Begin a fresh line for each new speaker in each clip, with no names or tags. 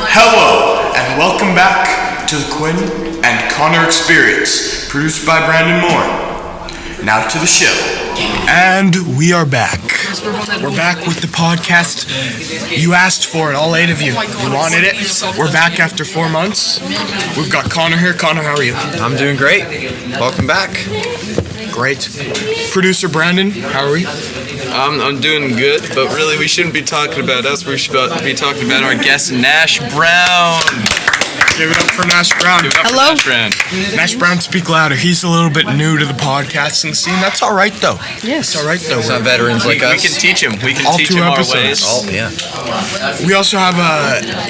Hello, and welcome back to the Quinn and Connor Experience, produced by Brandon Moore. Now to the show. And we are back. We're back with the podcast. You asked for it, all 8 of you. You wanted it. We're back after 4 months. We've got Connor here. Connor, how are you?
I'm doing great. Welcome back.
Great. Producer Brandon, how are you?
I'm doing good, but really we shouldn't be talking about us. We should be talking about our guest, Nash Brown.
Give it up for Nash Brown.
Hello?
Nash Brown, speak louder. He's a little bit new to the podcasting scene. That's all right, though.
Yes.
It's all right, though.
It's not veterans like us.
We can teach him. We can
All
teach
2
him our
episodes.
ways.
Oh, yeah.
We also have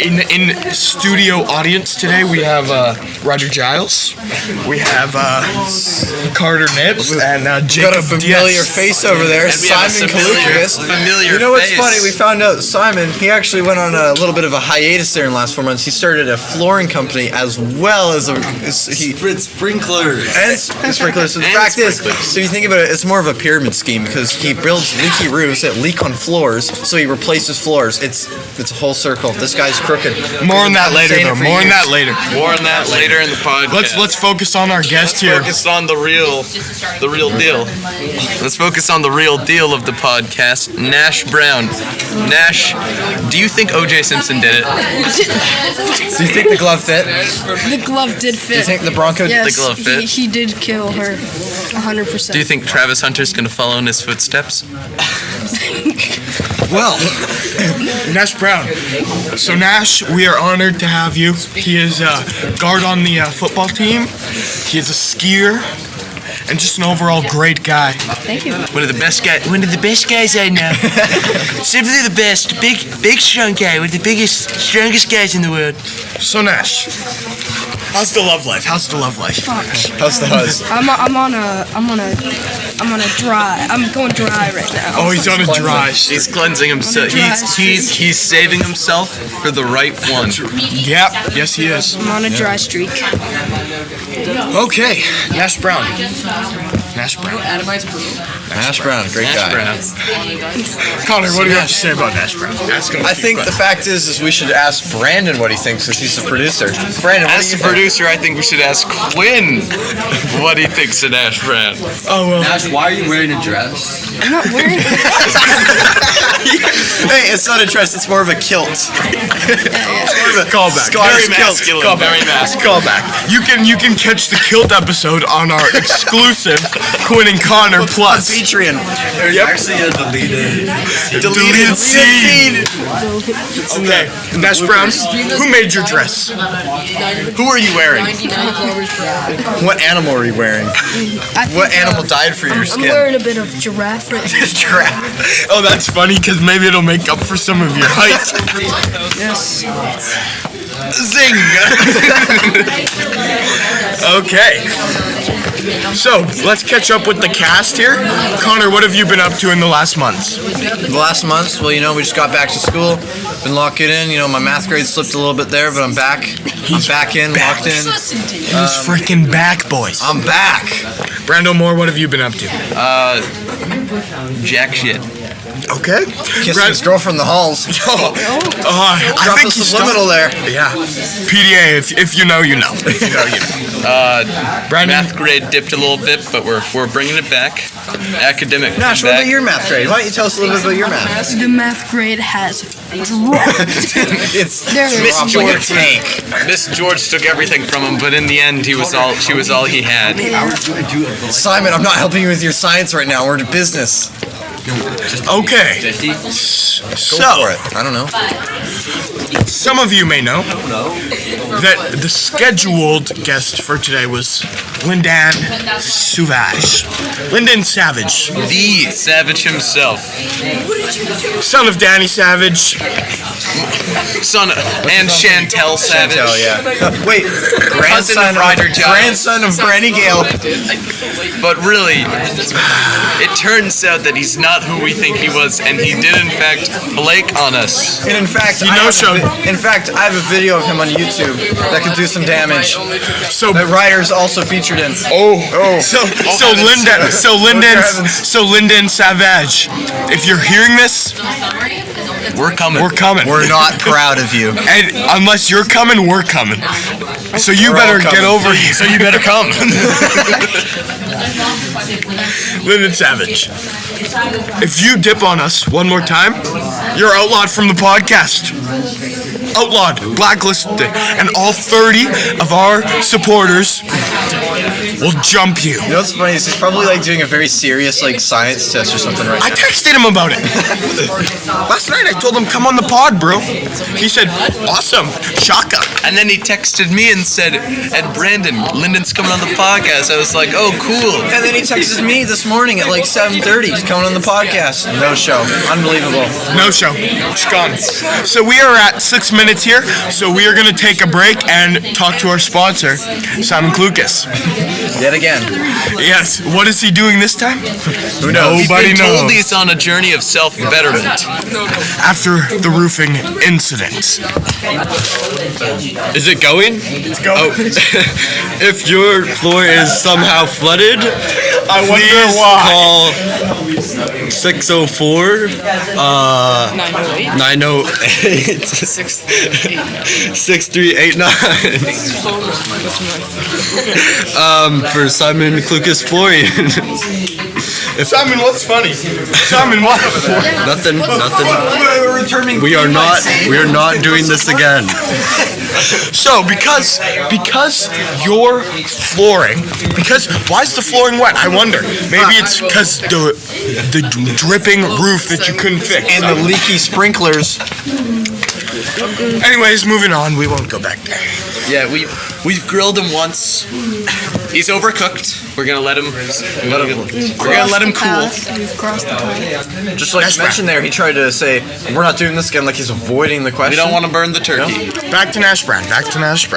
in studio audience today. We have Roger Giles. We have Carter Nibbs and Jacob
Got a familiar
Diaz.
face over there,
And we have a
Simon
familiar
Kalukas. You know what's
face.
funny? We found out Simon, he actually went on a little bit of a hiatus there in the last 4 months. He started a flooring company as well as
sprinklers.
and sprinklers. So the
And
fact is,
sprinklers.
so if you think about it, it's more of a pyramid scheme because he builds leaky roofs that leak on floors, so he replaces floors. It's a whole circle. This guy's crooked.
More on that later, though. More on that later.
More on that later in the podcast.
Let's focus on our guest
Let's
here.
focus on the real deal. Let's focus on the real deal of the podcast. Nash Brown. Nash, do you think O.J. Simpson did it?
Do you think the glove fit?
The glove did fit.
Do you think the Bronco?
Yes,
the glove fit?
He did kill her 100%.
Do you think Travis Hunter's gonna follow in his footsteps?
Well, Nash Brown. So Nash, we are honored to have you. He is a guard on the football team. He is a skier. And just an overall great guy.
Thank you.
One of the best guys I know. Simply the best. Big strong guy. One of the strongest guys in the world.
So Nash, how's the love life? How's the love life?
How's the huzz?
I'm going dry right now.
Oh, he's on a dry streak.
He's cleansing himself. He's saving himself for the right one.
Yep, yes he is.
I'm on a dry streak.
Okay, Nash Brown. Nash Brown.
Nash Brown, great guy.
Brown.
Connor, what do you have to say about Nash Brown? Ask him a
I
few
think the
questions.
fact is we should ask Brandon what he thinks since he's the producer. Brandon, what
As
do
the
you think?
producer, I think we should ask Quinn what he thinks of Nash Brown.
Oh well.
Nash, why are you wearing a dress?
I'm not wearing
Hey, it's not a dress, it's more of a kilt.
Callback.
Scottish
Very
kilt.
masculine.
Callback.
Very masculine. Callback. You can catch the kilt episode on our exclusive Quinn and Connor Plus.
Patreon.
There's actually a deleted.
Deleted scene. Okay, Nash Brown, who made your dress? Who are you wearing?
What animal are you wearing? What animal died for your
I'm
skin?
wearing a bit of giraffe right now.
Giraffe. Oh, that's funny because maybe it'll make up for some of your height.
Yes.
Zing! Okay. So, let's catch up with the cast here. Connor, what have you been up to in the last months?
The last months, well, we just got back to school. Been locked in. My math grade slipped a little bit there, but I'm back. I'm back in, locked in.
He's freaking back, boys.
I'm back.
Brando Moore, what have you been up to?
Jack shit.
Okay.
Kissing his girlfriend in the halls.
I
Drop
think
a
he's
subliminal there.
Yeah. PDA, if you know, you know. If you know, you know. Brandon?
Math grade dipped a little bit, but we're bringing it back. Academic.
Nash, what
back.
about your math grade? Why don't you tell us a little bit about your math?
The math grade has dropped.
It's
There it is.
dropped like a tank.
Miss George took everything from him, but in the end, she was all he had.
Simon, I'm not helping you with your science right now. We're in business.
Okay.
Go
So,
for it. I don't know.
some of you may know that the scheduled guest for today was Linden Sauvage. Linden Savage,
The Savage himself.
son of Danny Savage.
Son and Chantel Savage.
Oh yeah. Wait,
Cousin of Ryder Giles.
grandson of Brandy Gale.
But really, it turns out that he's not who we think he was, and he did in fact flake on us.
And in fact,
He
I
no-showed.
have a video of him on YouTube that could do some damage.
So
The Ryder's also featured featured in.
So Linden Savage, if you're hearing this,
We're coming.
we're coming.
We're not proud of you.
And unless you're coming, we're coming. So you better get over here.
So you better come.
Linden Savage, if you dip on us one more time, you're outlawed from the podcast. Outlawed, blacklisted, and all 30 of our supporters will jump you.
You know what's funny is he's probably like doing a very serious like science test or something right
I
now.
texted him about it. Last night I told him, come on the pod, bro. He said, awesome, shaka.
And then he texted me and said, "And Brandon, Linden's coming on the podcast." I was like, "Oh, cool."
And then he texted me this morning at like 7:30. He's coming on the podcast. No show. Unbelievable.
No show. It's gone. So we are at 6 minutes here. So we are going to take a break and talk to our sponsor, Simon Klukas.
Yet again.
Yes. What is he doing this time?
Who knows?
Nobody
We've been told
knows.
he's on a journey of self-betterment.
After the roofing incident.
Is it going?
Let's go.
Oh. If your floor is somehow flooded,
I wonder why.
call 604 908 6389 for Simon Klukas Florian.
Simon, what's funny? Simon, what?
Nothing. We are not doing this again.
So, because your flooring, why is the flooring wet? I wonder. Maybe it's because the dripping roof that you couldn't fix.
And the leaky sprinklers.
Anyways, moving on. We won't go back there.
Yeah, we've grilled him once. He's overcooked. We're gonna let him. We're gonna let him cool.
We've crossed the path.
Just like you mentioned there, he tried to say, we're not doing this again, like he's avoiding the question.
We don't want to burn the turkey.
Back to Nash Brown. Hey, Nash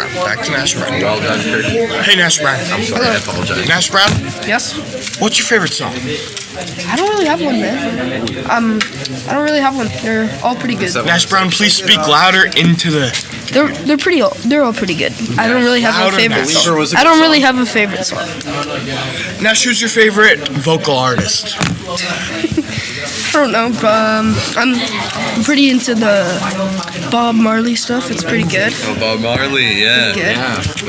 Brown.
I'm sorry, I apologize.
Nash Brown,
Yes.
what's your favorite song?
I don't really have one, man. I don't really have one. They're all pretty good.
Nash Brown, please speak louder into the...
They're all pretty good. I don't really have
Louder,
a favorite
Nash.
song.
Was a
I
good
don't
song.
really have a favorite song.
Nash, who's your favorite vocal artist?
I don't know. I'm pretty into the Bob Marley stuff. It's pretty good.
Oh, Bob Marley, yeah.
Good.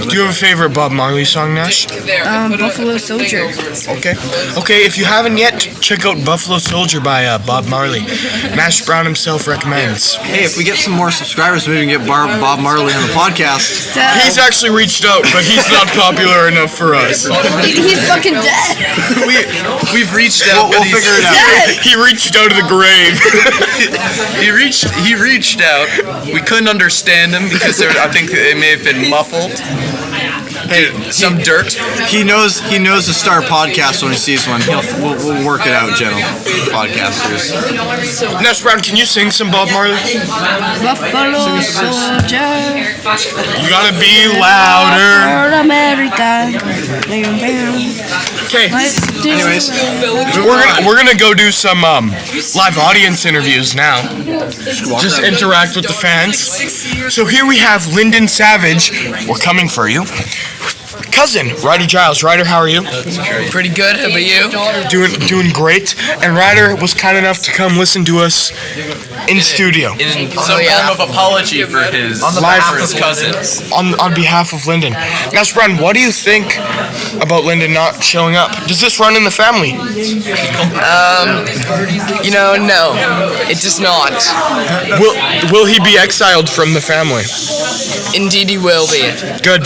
Do you have a favorite Bob Marley song, Nash?
Buffalo Soldier.
Okay, if you haven't yet, check out Buffalo Soldier by Bob Marley. Nash Brown himself recommends.
Hey, if we get some more subscribers, maybe we can get Bob Marley on the podcast.
He's actually reached out, but he's not popular enough for us.
He's fucking dead.
We've reached out.
We'll figure it out.
Dead.
He reached out of the grave.
He reached out. We couldn't understand him because I think they may have been muffled.
Hey,
Some dirt.
he knows to start podcast when he sees one. We'll work it out, gentle podcasters.
Nash Brown, can you sing some Bob Marley?
Buffalo Soldier.
You gotta be louder.
For America.
Okay,
Anyways,
we're gonna go do some live audience interviews now. Just interact with the fans. So here we have Linden Savage. We're coming for you. Cousin, Ryder Giles. Ryder, how are you?
Pretty good. How about you?
Doing great. And Ryder was kind enough to come listen to us in studio.
In some form of apology for his cousin.
On behalf of Linden. Nash Brown, what do you think about Linden not showing up? Does this run in the family?
No, it does not.
Will he be exiled from the family?
Indeed, he will be.
Good.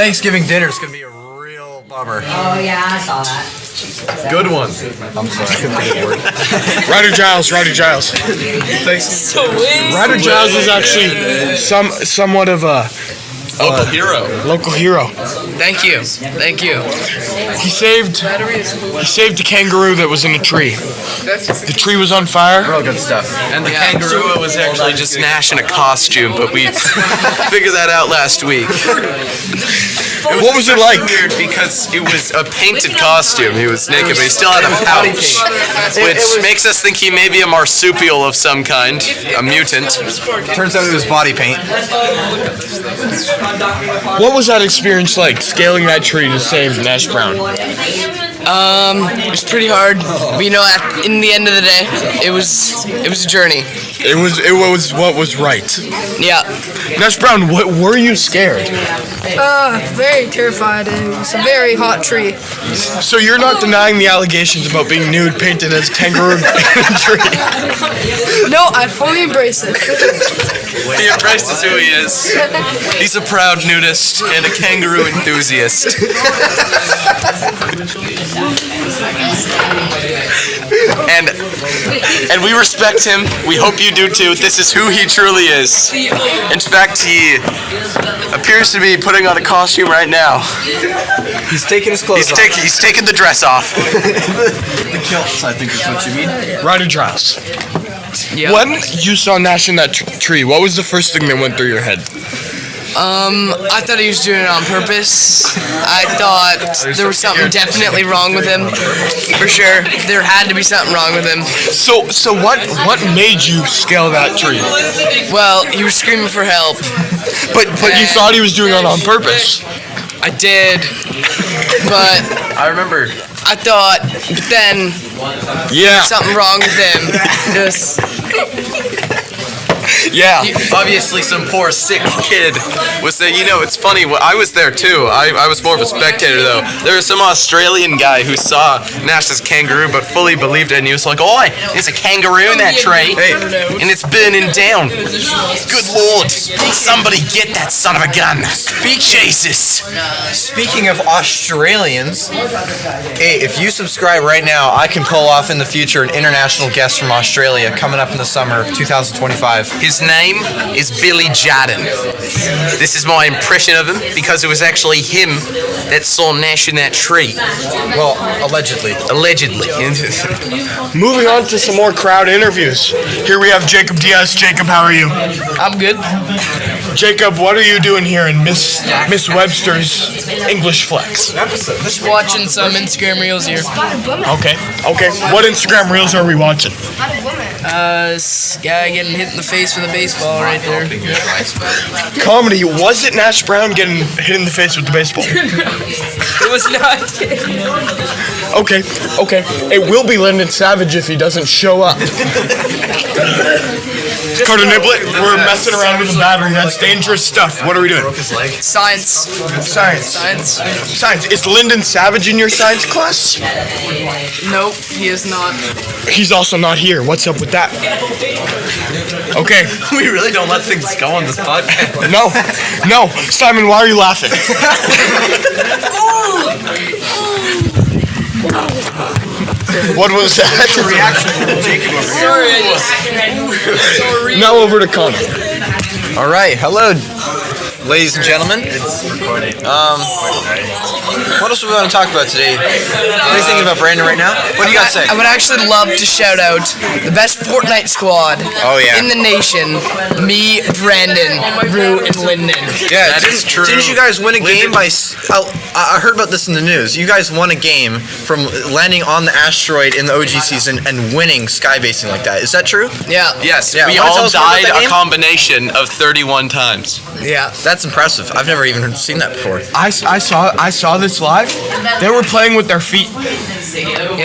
Thanksgiving dinner is gonna be a real bummer.
Oh yeah, I saw that.
Good one. I'm sorry.
Ryder Giles. Ryder Giles is actually somewhat of a local hero.
Thank you.
He saved a kangaroo that was in a tree. The tree was on fire.
Real good stuff.
And the kangaroo was actually just Nash in a costume, but we figured that out last week.
What was it like?
Weird because it was a painted costume. He was naked, but he still had a pouch, which makes us think he may be a marsupial of some kind, a mutant.
Turns out it was body paint.
What was that experience like, scaling that tree to save Nash Brown?
It was pretty hard. But you know, in the end of the day, it was a journey.
It was what was right.
Yeah.
Nash Brown, were you scared?
Very terrified. It was a very hot tree.
So you're not denying the allegations about being nude painted as kangaroo in a tree?
No, I fully embrace it.
He embraces who he is. He's a proud nudist and a kangaroo enthusiast. And we respect him. We hope you do too. This is who he truly is. In fact, he appears to be putting on a costume right now.
He's taking his clothes off.
He's taking the dress off.
The kilts, I think is what you mean.
Rider dress.
Yeah.
When you saw Nash in that tree, what was the first thing that went through your head?
I thought he was doing it on purpose. I thought there was something definitely wrong with him. For sure. There had to be something wrong with him.
So what made you scale that tree?
Well, he was screaming for help.
But you thought he was doing it on purpose.
I did. But
I remember.
I thought, but then
Yeah.
something wrong with him. Just
Yeah.
Obviously, some poor sick kid was there. You know, it's funny. I was there too. I was more of a spectator though. There was some Australian guy who saw Nash's kangaroo, but fully believed it, and he was like, "Oi, there's a kangaroo in that tree, and it's burning down. Good lord! Somebody get that son of a gun! Jesus!"
Speaking of Australians, hey, if you subscribe right now, I can pull off in the future an international guest from Australia coming up in the summer of 2025.
His name is Billy Jardin. This is my impression of him because it was actually him that saw Nash in that tree.
Well, allegedly.
Allegedly.
Moving on to some more crowd interviews. Here we have Jacob Diaz. Jacob, how are you?
I'm good.
Jacob, what are you doing here in Miss Webster's English Flex?
Just watching some Instagram reels here.
Okay. What Instagram reels are we watching?
This guy getting hit in the face with a baseball right there.
Comedy. Was it Nash Brown getting hit in the face with the baseball?
It was not.
Okay. It will be Linden Savage if he doesn't show up. Carter Niblet, we're messing around with a battery. That's dangerous stuff. What are we doing?
Science.
Science. Is Linden Savage in your science class?
Nope, he is not.
He's also not here. What's up with that? Okay.
We really don't let things go on this podcast.
No. Simon, why are you laughing? What was that?
Reaction from Jacob over here.
Sorry.
Now over to Connor.
All right, hello, ladies and gentlemen. What else do we want to talk about today? What are you thinking about Brandon right now? What do you got to say?
I would actually love to shout out the best Fortnite squad in the nation. Me, Brandon, Rue, and Linden.
Yeah,
That is true.
Didn't you guys win a game by? I heard about this in the news. You guys won a game from landing on the asteroid in the OG season and winning skybasing like that. Is that true?
Yeah.
Yes,
Yeah,
we
wanna tell
all
us more about
died
that
a
game?
combination of 31 times.
Yeah.
That's impressive. I've never even seen that before.
I saw this live. They were playing with their feet.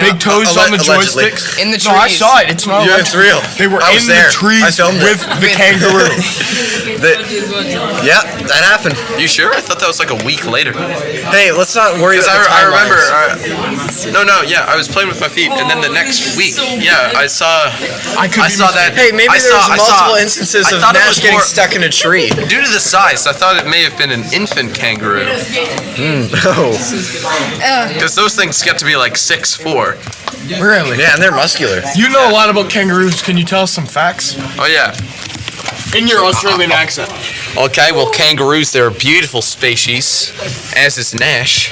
Big toes on the
Allegedly.
joysticks.
In the
No, I
trees.
saw it. It's not.
Yeah, it's real.
They were
I
in
was
the
there. I
trees
filmed it.
with the kangaroo.
Yeah, that happened.
You sure? I thought that was like a week later.
Hey, let's not worry
Because
about the
I remember.
timelines.
I was playing with my feet, and then the next week, I saw
could be
saw that.
Hey, maybe
I
there's
saw-
multiple instances
I
of
thought it
Nash
was
getting
more-
stuck in a tree.
Due to the size, I thought it may have been an infant kangaroo.
Oh,
Because those things get to be like 6'4".
Really?
yeah, and they're muscular.
You know a lot about kangaroos. Can you tell us some facts?
Oh yeah.
In your Australian accent.
Okay, well, kangaroos, they're a beautiful species, as is Nash.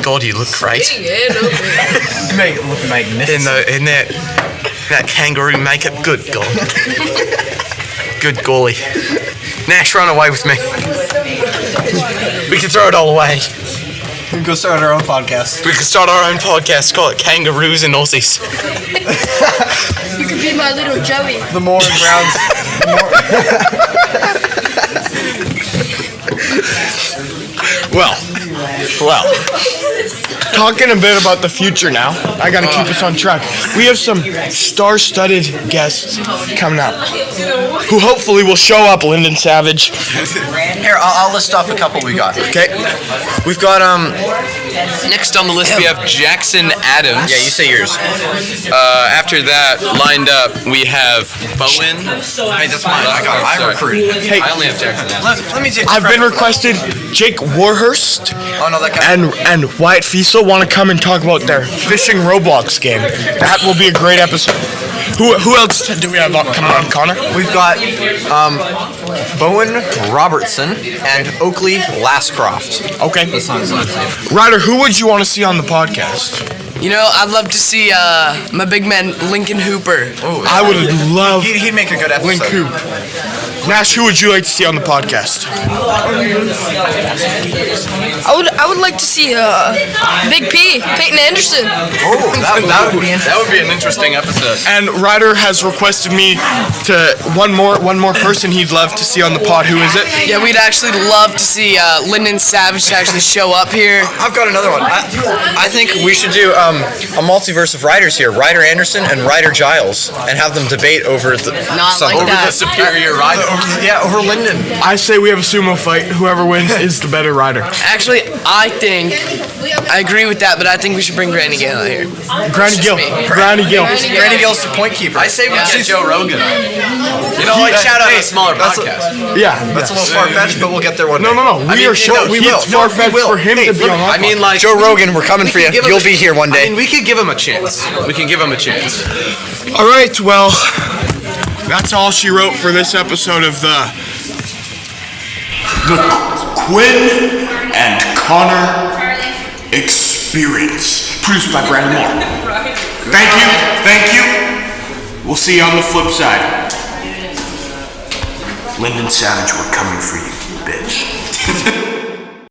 God, you look great.
You make it look magnificent.
In that kangaroo makeup. Good God. Good golly. Nash, run away with me. We can throw it all away.
We can go start our own podcast.
We can start our own podcast, call it Kangaroos and Aussies.
You could be my little Joey.
The more grounds.
talking a bit about the future now. I gotta keep us on track. We have some star-studded guests coming up, who hopefully will show up. Linden Savage.
Here, I'll list off a couple we got.
Okay.
We've got
Next on the list, we have Jackson Adams.
Yeah, you say yours.
After that, lined up, we have Bowen.
Hey, that's mine. I recruited.
Hey,
I only have Jackson Adams.
Let me take.
I've been requested. Jake Warhurst
Oh no, that guy.
and Wyatt Fiesel want to come and talk about their fishing Roblox game. That will be a great episode. Who else do we have coming on, Connor?
We've got Bowen Robertson and Oakley Lascroft.
Okay. Ryder, who would you want to see on the podcast?
You know, I'd love to see my big man Lincoln Hooper.
I would love
He'd make a good episode.
Link Coop. Nash, who would you like to see on the podcast?
I would like to see Big P, Peyton Anderson.
Oh, that would be interesting.
That would be an interesting episode.
And Ryder has requested me to one more person he'd love to see on the pod. Who is it?
Yeah, we'd actually love to see Linden Savage to actually show up here.
I've got another one. I think we should do a multiverse of riders here, Ryder Anderson and Ryder Giles, and have them debate over the
Like that.
The superior rider.
over Linden.
I say we have a sumo fight. Whoever wins is the better rider.
Actually, I agree with that, but I think we should bring Granny Gale out here.
Granny Gill.
me.
Granny Gill.
Granny Gill's the point keeper.
I say we get Joe Rogan. You know, like shout out a smaller podcast.
Yeah.
That's a little far-fetched, but we'll get there one day.
No. We are sure.
we will.
It's far-fetched for him to be on our
I mean, like
Joe Rogan, we're coming for you.
give him
You'll
a-
be here one day.
I mean, we could give him a chance. We can give him a chance.
All right, well, that's all she wrote for this episode of the Quinn and Connor Experience, produced by Brandon Moore. Thank you. We'll see you on the flip side. Linden Savage, we're coming for you, bitch.